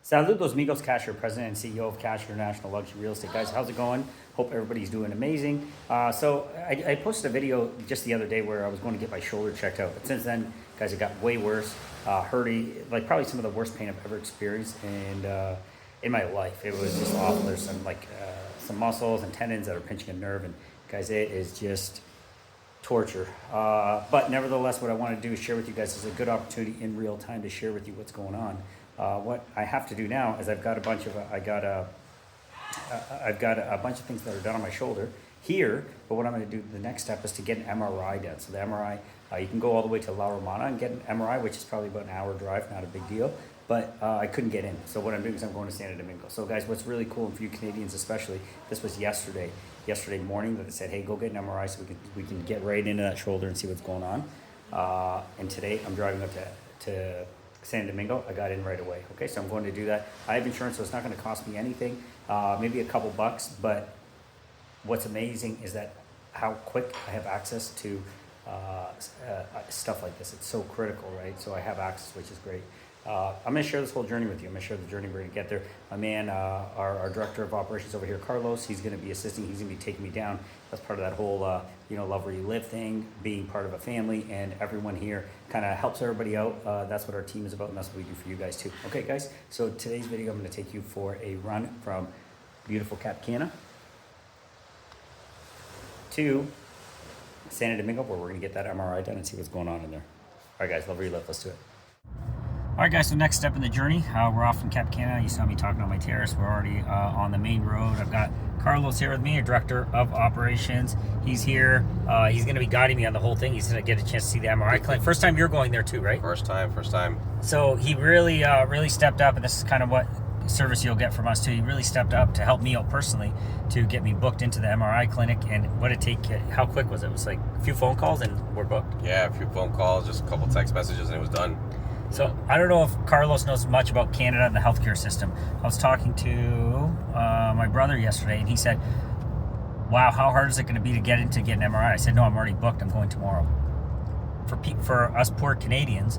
Saludos, amigos. Casher, President and CEO of Cash International Luxury Real Estate. Guys, how's it going? Hope everybody's doing amazing. I posted a video just the other day where I was going to get my shoulder checked out. But since then, guys, it got way worse. Hurty, like probably some of the worst pain I've ever experienced in my life. It was just awful. There's some muscles and tendons that are pinching a nerve. And guys, it is just torture. But nevertheless, what I want to do is share with you guys. This is a good opportunity in real time to share with you what's going on. What I have to do now is I've got a bunch of things that are done on my shoulder here. But what I'm going to do, the next step is to get an MRI done. So the MRI, you can go all the way to La Romana and get an MRI, which is probably about an hour drive, not a big deal. But I couldn't get in. So what I'm doing is I'm going to Santo Domingo. So guys, what's really cool, and for you Canadians especially, this was yesterday morning that it said, hey, go get an MRI so we can get right into that shoulder and see what's going on. And today I'm driving up to San Domingo. I got in right away. Okay, so I'm going to do that. I have insurance, so it's not going to cost me anything, maybe a couple bucks. But what's amazing is that how quick I have access to stuff like this. It's so critical, right? So I have access, which is great. I'm going to share this whole journey with you. I'm going to share the journey we're going to get there. My man, our director of operations over here, Carlos, he's going to be assisting. He's going to be taking me down. That's part of that whole, love where you live thing, being part of a family, and everyone here kind of helps everybody out. That's what our team is about, and that's what we do for you guys too. Okay, guys, so today's video, I'm going to take you for a run from beautiful Cap Cana to San Domingo, where we're going to get that MRI done and see what's going on in there. All right, guys, love where you live. Let's do it. All right, guys, so next step in the journey, we're off from Cap Cana. You saw me talking on my terrace. We're already on the main road. I've got Carlos here with me, a director of operations. He's here. He's going to be guiding me on the whole thing. He's going to get a chance to see the MRI clinic. First time you're going there too, right? First time. So he really stepped up, and this is kind of what service you'll get from us too. He really stepped up to help me out personally to get me booked into the MRI clinic. And what it take? How quick was it? It was like a few phone calls and we're booked. Yeah, a few phone calls, just a couple text messages, and it was done. So I don't know if Carlos knows much about Canada and the healthcare system. I was talking to my brother yesterday, and he said, wow, how hard is it going to be to get an MRI? I said, no, I'm already booked. I'm going tomorrow. For us poor Canadians,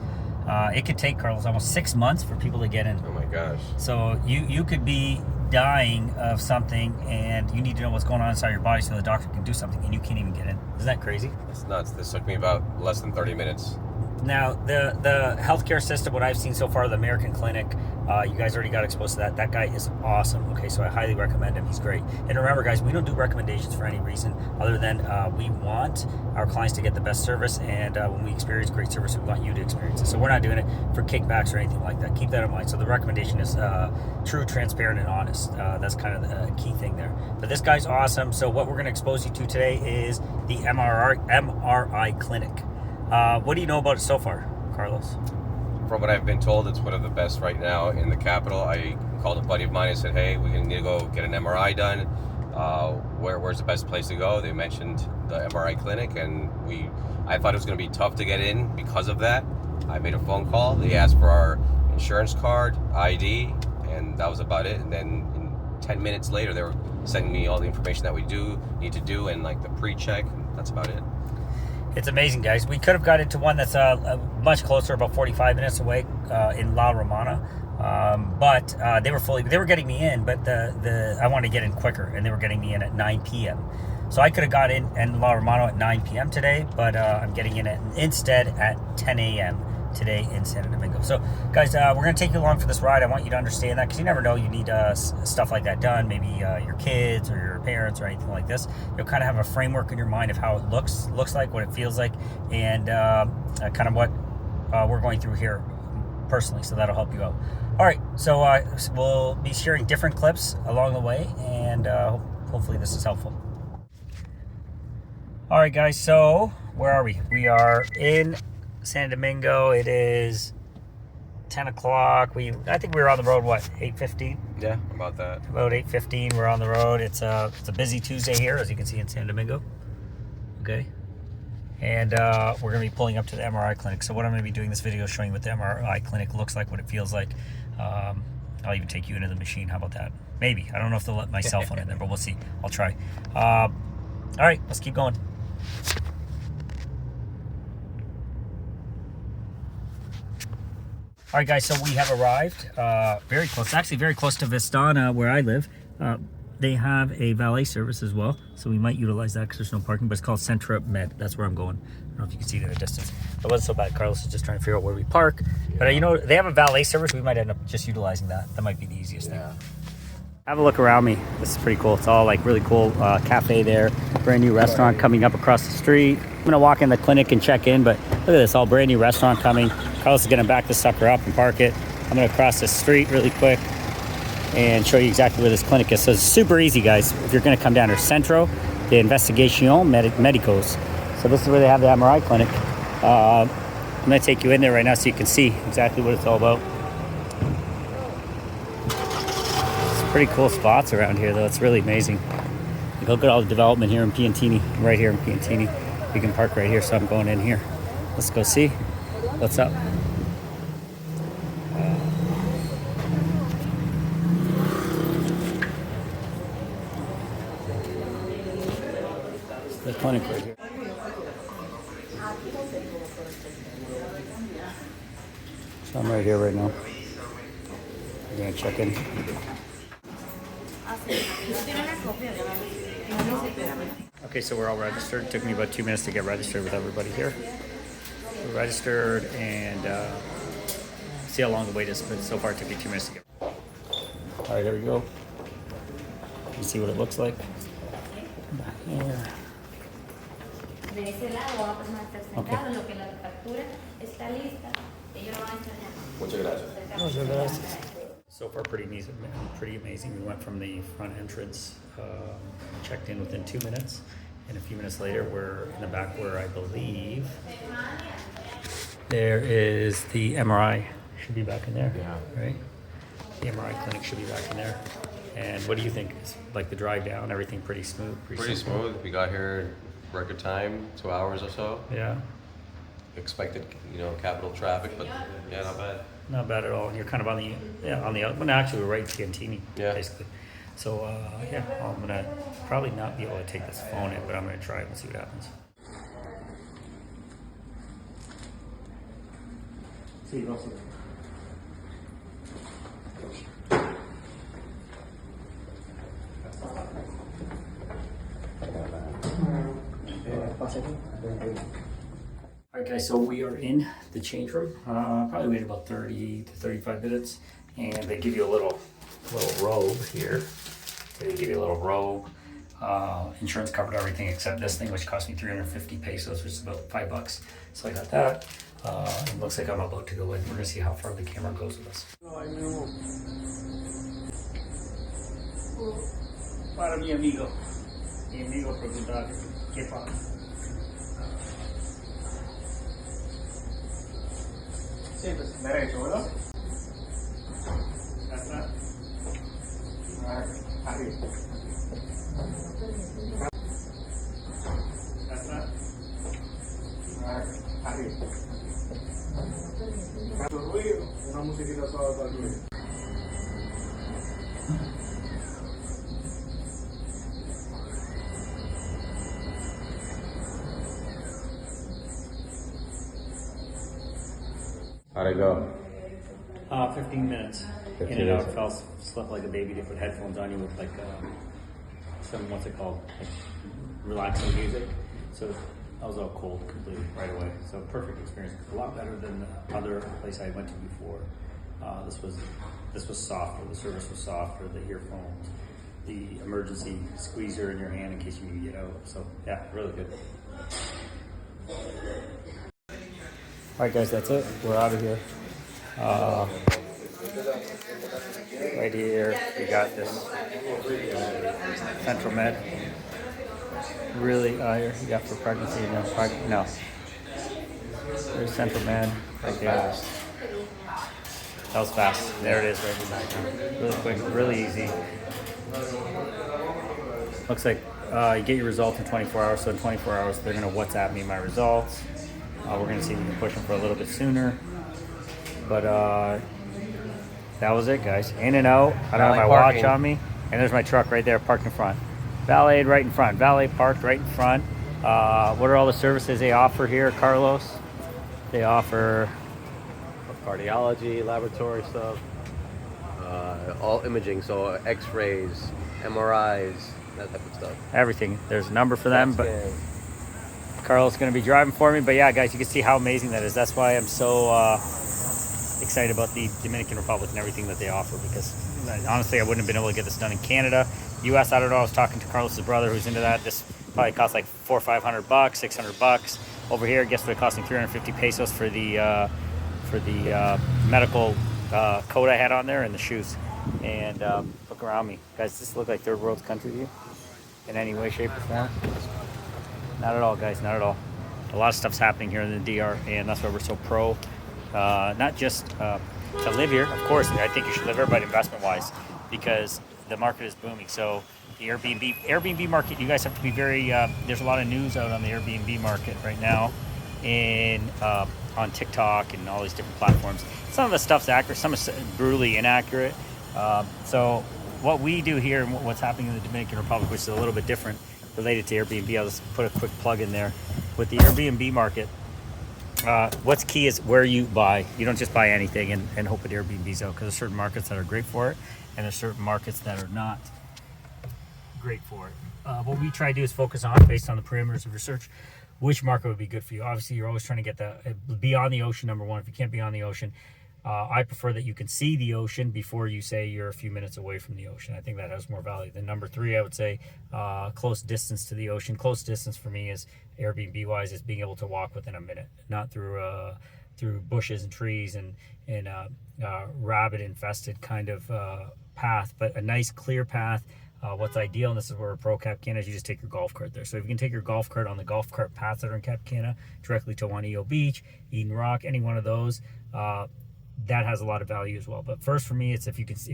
it could take, Carlos, almost 6 months for people to get in. Oh my gosh. So you could be dying of something, and you need to know what's going on inside your body so the doctor can do something, and you can't even get in. Isn't that crazy? It's nuts. This took me about less than 30 minutes. Now, the healthcare system, what I've seen so far, the American clinic, you guys already got exposed to that. That guy is awesome. Okay, so I highly recommend him. He's great. And remember, guys, we don't do recommendations for any reason other than we want our clients to get the best service. And when we experience great service, we want you to experience it. So we're not doing it for kickbacks or anything like that. Keep that in mind. So the recommendation is true, transparent, and honest. That's kind of the key thing there. But this guy's awesome. So what we're going to expose you to today is the MRI clinic. What do you know about it so far, Carlos? From what I've been told, it's one of the best right now in the capital. I called a buddy of mine and said, hey, we need to go get an MRI done. Where's the best place to go? They mentioned the MRI clinic, and I thought it was going to be tough to get in because of that. I made a phone call. They asked for our insurance card, ID, and that was about it. And then 10 minutes later, they were sending me all the information that we need to do, and like the pre-check. That's about it. It's amazing, guys. We could have got into one that's much closer, about 45 minutes away in La Romana, but they were getting me in, but I wanted to get in quicker, and they were getting me in at 9 p.m. So I could have got in La Romana at 9 p.m. today, but I'm getting in instead at 10 a.m. today in Santo Domingo. So, guys, we're going to take you along for this ride. I want you to understand that because you never know, you need stuff like that done. Maybe your kids or your parents or anything like this. You'll kind of have a framework in your mind of how it looks like, what it feels like, and kind of what we're going through here personally. So that'll help you out. All right, so we'll be sharing different clips along the way, and hopefully this is helpful. All right, guys, so where are we? We are in San Domingo. It is 10 o'clock. I think we were on the road, 8:15? Yeah, about that. About 8:15, we're on the road. It's a busy Tuesday here, as you can see in San Domingo. Okay. And we're going to be pulling up to the MRI clinic. So what I'm going to be doing this video is showing you what the MRI clinic looks like, what it feels like. I'll even take you into the machine. How about that? Maybe. I don't know if they'll let my cell phone in there, but we'll see. I'll try. All right, let's keep going. All right, guys, so we have arrived very close, actually very close to Vistana, where I live. They have a valet service as well, so we might utilize that because there's no parking, but it's called Centra Med. That's where I'm going. I don't know if you can see it in the distance. It wasn't so bad. Carlos is just trying to figure out where we park. But you know, they have a valet service. We might end up just utilizing that. That might be the easiest thing. Have a look around me. This is pretty cool. It's all like really cool cafe there. Brand new restaurant coming up across the street. I'm gonna walk in the clinic and check in, but look at this, all brand new restaurant coming. Carlos is gonna back this sucker up and park it. I'm gonna cross the street really quick and show you exactly where this clinic is. So it's super easy, guys. If you're gonna come down here, Centro de Investigación Médicos. So this is where they have the MRI clinic. I'm gonna take you in there right now so you can see exactly what it's all about. Pretty cool spots around here, though. It's really amazing. Look at all the development here in Piantini, right here in Piantini. You can park right here, so I'm going in here. Let's go see what's up. The clinic right here. So I'm right here right now. I'm gonna check in. Okay, so we're all registered. It took me about 2 minutes to get registered with everybody here. We're registered and see how long the wait is, but so far it took me 2 minutes to get. All right, here we go. You can see what it looks like. Back here. Okay. Muchas gracias. So far, pretty amazing. We went from the front entrance, checked in within 2 minutes, and a few minutes later, we're in the back where I believe there is the MRI. Should be back in there, right? The MRI clinic should be back in there. And what do you think? It's like the drive down, everything pretty smooth? Pretty smooth. We got here record time, 2 hours or so. Yeah. Expected, capital traffic, but yeah, not bad. Not bad at all. And you're kind of on the well, actually, we're right in Piantini, basically. So, I'm gonna probably not be able to take this phone in, but I'm gonna try it and see what happens. Sí, no, sí. Alright guys, so we are in the change room. Probably waited about 30 to 35 minutes, and they give you a little robe here. They give you a little robe. Insurance covered everything except this thing, which cost me 350 pesos, which is about $5. So I got that. It looks like I'm about to go in. We're gonna see how far the camera goes with us. Para mi amigo propietario. ¿Qué pasa? Sí, pues derecho, ¿verdad? Ya está. Arriba. Ya está. Arriba. Ruido, una musiquita suave para el ruido. How'd it go? 15 minutes. 15 in and out, minutes. slept like a baby. They put headphones on you with like some, what's it called? Like relaxing music. So I was all cold completely right away. So perfect experience. A lot better than the other place I went to before. This was softer. The service was softer. The earphones, the emergency squeezer in your hand in case you need to get out. So yeah, really good. All right, guys, that's it. We're out of here. Right here, we got this Central Med. Really, here you got for pregnancy. No. There's Central Med right there. That was fast. There it is, right in the background. Really quick, really easy. Looks like you get your results in 24 hours. So in 24 hours, they're gonna WhatsApp me my results. We're gonna see if we can push them for a little bit sooner. But that was it, guys. In and out. I don't have my watch on me. And there's my truck right there parked in front. Valet right in front. Valet parked right in front. What are all the services they offer here, Carlos? They offer cardiology, laboratory stuff, all imaging, so X-rays, MRIs, that type of stuff. Everything. There's a number for them, but Scans. Carl's going to be driving for me. But yeah, guys, you can see how amazing that is. That's why I'm so excited about the Dominican Republic and everything that they offer, because honestly, I wouldn't have been able to get this done in Canada. US, I don't know. I was talking to Carlos's brother who's into that. This probably costs like $400 or $500, $600. Over here, guess what? It cost me 350 pesos for the medical coat I had on there and the shoes. And look around me, guys. Does this look like third world country to you in any way, shape, or form? Not at all, guys. Not at all. A lot of stuff's happening here in the DR, and that's why we're so pro. Not just to live here, of course. I think you should live here, but investment-wise, because the market is booming. So the Airbnb market, you guys have to be very. There's a lot of news out on the Airbnb market right now, and on TikTok and all these different platforms. Some of the stuff's accurate, some is brutally inaccurate. So what we do here and what's happening in the Dominican Republic, which is a little bit different related to Airbnb, I'll just put a quick plug in there. With the Airbnb market, what's key is where you buy. You don't just buy anything and hope it Airbnb's out, because there's certain markets that are great for it and there's certain markets that are not great for it. What we try to do is focus on, based on the parameters of research, which market would be good for you. Obviously, you're always trying to get be on the ocean, number one. If you can't be on the ocean, I prefer that you can see the ocean before you say you're a few minutes away from the ocean. I think that has more value. Then number three, I would say close distance to the ocean. Close distance for me is Airbnb wise is being able to walk within a minute, not through bushes and trees and rabbit infested kind of path, but a nice clear path. What's ideal, and this is where we're pro Cap Cana, is you just take your golf cart there. So if you can take your golf cart on the golf cart paths that are in Cap Cana directly to Juanillo Beach, Eden Rock, any one of those, that has a lot of value as well. But first for me, it's if you can see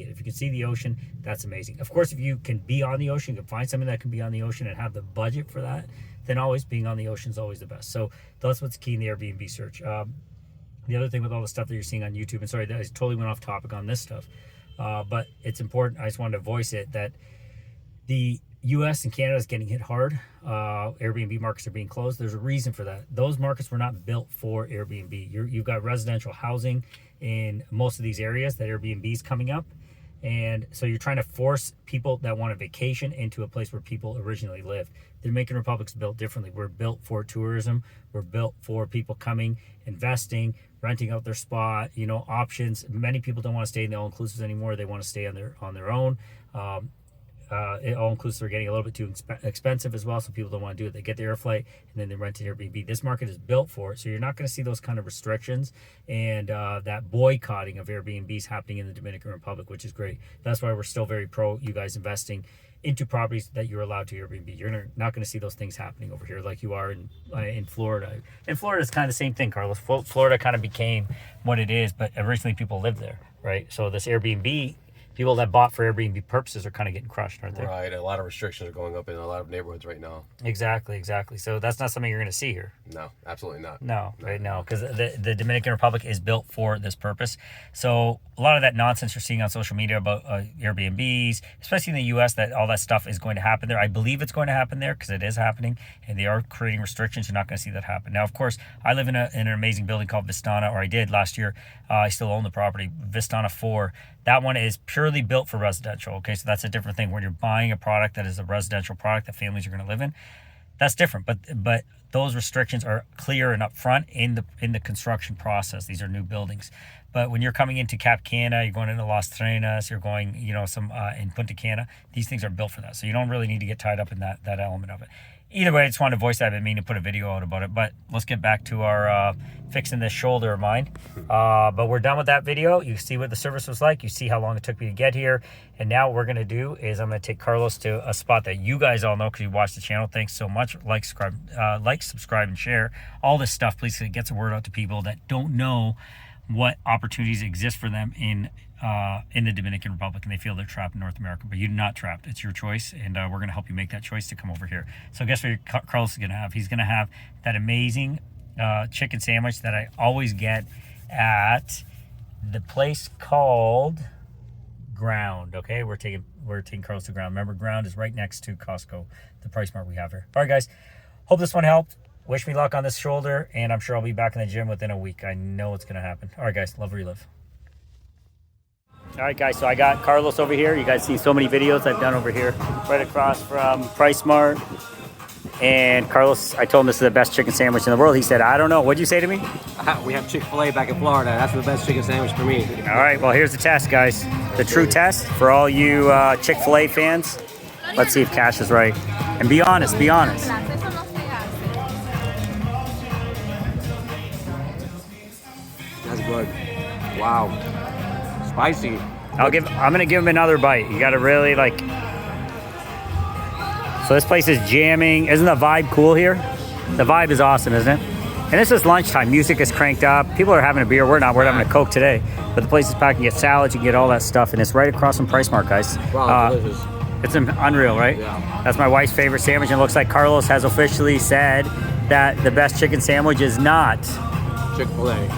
it. If you can see the ocean, that's amazing. Of course, if you can be on the ocean, you can find something that can be on the ocean and have the budget for that, then always being on the ocean is always the best. So that's what's key in the Airbnb search. The other thing with all the stuff that you're seeing on YouTube, and sorry, that I totally went off topic on this stuff, but it's important. I just wanted to voice it that the U.S. and Canada is getting hit hard. Airbnb markets are being closed. There's a reason for that. Those markets were not built for Airbnb. You've got residential housing in most of these areas that Airbnb is coming up. And so you're trying to force people that want a vacation into a place where people originally lived. The Dominican Republic's built differently. We're built for tourism. We're built for people coming, investing, renting out their spot, options. Many people don't want to stay in the all-inclusives anymore. They want to stay on their own. All-inclusive are getting a little bit too expensive as well, so people don't want to do it. They get the air flight and then they rent an Airbnb. This market is built for it, so you're not going to see those kind of restrictions and that boycotting of Airbnbs happening in the Dominican Republic, which is great. That's why we're still very pro you guys investing into properties that you're allowed to Airbnb. You're not going to see those things happening over here like you are in Florida. In Florida, it's kind of the same thing, Carlos. Florida kind of became what it is, but originally people lived there, right? So this Airbnb, people that bought for Airbnb purposes are kind of getting crushed, aren't they? Right. A lot of restrictions are going up in a lot of neighborhoods right now. Exactly. So that's not something you're going to see here. No, absolutely not. No, right? No, because the Dominican Republic is built for this purpose. So a lot of that nonsense you're seeing on social media about Airbnbs, especially in the U.S., that all that stuff is going to happen there. I believe it's going to happen there because it is happening, and they are creating restrictions. You're not going to see that happen. Now, of course, I live in an amazing building called Vistana, or I did last year. I still own the property, Vistana 4. That one is purely built for residential. Okay, so that's a different thing. When you're buying a product that is a residential product that families are going to live in, that's different. But those restrictions are clear and upfront in the construction process. These are new buildings. But when you're coming into Cap Cana, you're going into Las Trenas, you're going, some in Punta Cana, these things are built for that. So you don't really need to get tied up in that element of it. Either way, I just wanted to voice that. I didn't mean to put a video out about it. But let's get back to our fixing this shoulder of mine. But we're done with that video. You see what the service was like. You see how long it took me to get here. And now what we're going to do is I'm going to take Carlos to a spot that you guys all know because you watch the channel. Thanks so much. Like, subscribe, and share. All this stuff, please, it gets the word out to people that don't know what opportunities exist for them in the Dominican Republic, and they feel they're trapped in North America. But you're not trapped. It's your choice, and we're going to help you make that choice to come over here. So guess what Carlos is going to have? He's going to have that amazing chicken sandwich that I always get at the place called Ground. Okay, we're taking Carlos to Ground. Remember, Ground is right next to Costco, the Price Mart we have here. All right, guys. Hope this one helped. wish me luck on this shoulder, and I'm sure I'll be back in the gym within a week. I know it's going to happen. All right, guys. Love where you live. All right, guys. So I got Carlos over here. You guys see so many videos I've done over here, right across from Price Mart. And Carlos, I told him this is the best chicken sandwich in the world. He said, I don't know. What'd you say to me? We have Chick-fil-A back in Florida. That's the best chicken sandwich for me. All right, well, here's the test, guys. The true test for all you Chick-fil-A fans. Let's see if Cash is right. And be honest, be honest. That's good. Wow. Spicy. I'm gonna give him another bite. You gotta really like. So this place is jamming. Isn't the vibe cool here? The vibe is awesome, isn't it? And this is lunchtime. Music is cranked up. People are having a beer. We're not. We're having a Coke today. But the place is packed. You get salads. You can get all that stuff. And it's right across from Price Mart, guys. Wow, delicious. It's unreal, right? Yeah. That's my wife's favorite sandwich. And it looks like Carlos has officially said that the best chicken sandwich is not Chick-fil-A.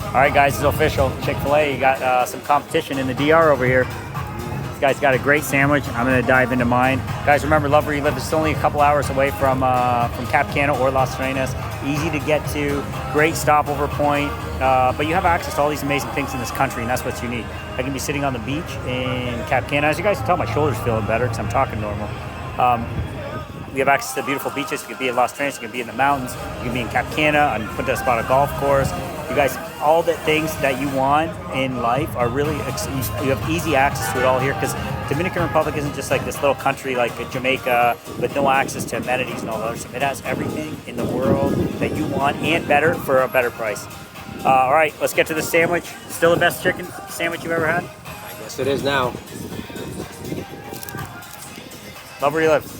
All right, guys, it's official. Chick-fil-A, you got some competition in the DR over here. This guy's got a great sandwich. I'm going to dive into mine. Guys, remember, love where you live. It's only a couple hours away from Cap Cana or Las Reines. Easy to get to. Great stopover point. But you have access to all these amazing things in this country, and that's what you need. I can be sitting on the beach in Cap Cana. As you guys can tell, my shoulder's feeling better because I'm talking normal. We have access to beautiful beaches. You can be in Las Reines. You can be in the mountains. You can be in Cap Cana and put that spot a golf course. You guys, all the things that you want in life are really, you have easy access to it all here because Dominican Republic isn't just like this little country like Jamaica with no access to amenities and all that other stuff. It has everything in the world that you want and better for a better price. All right, let's get to the sandwich. Still the best chicken sandwich you've ever had? I guess it is now. Love where you live.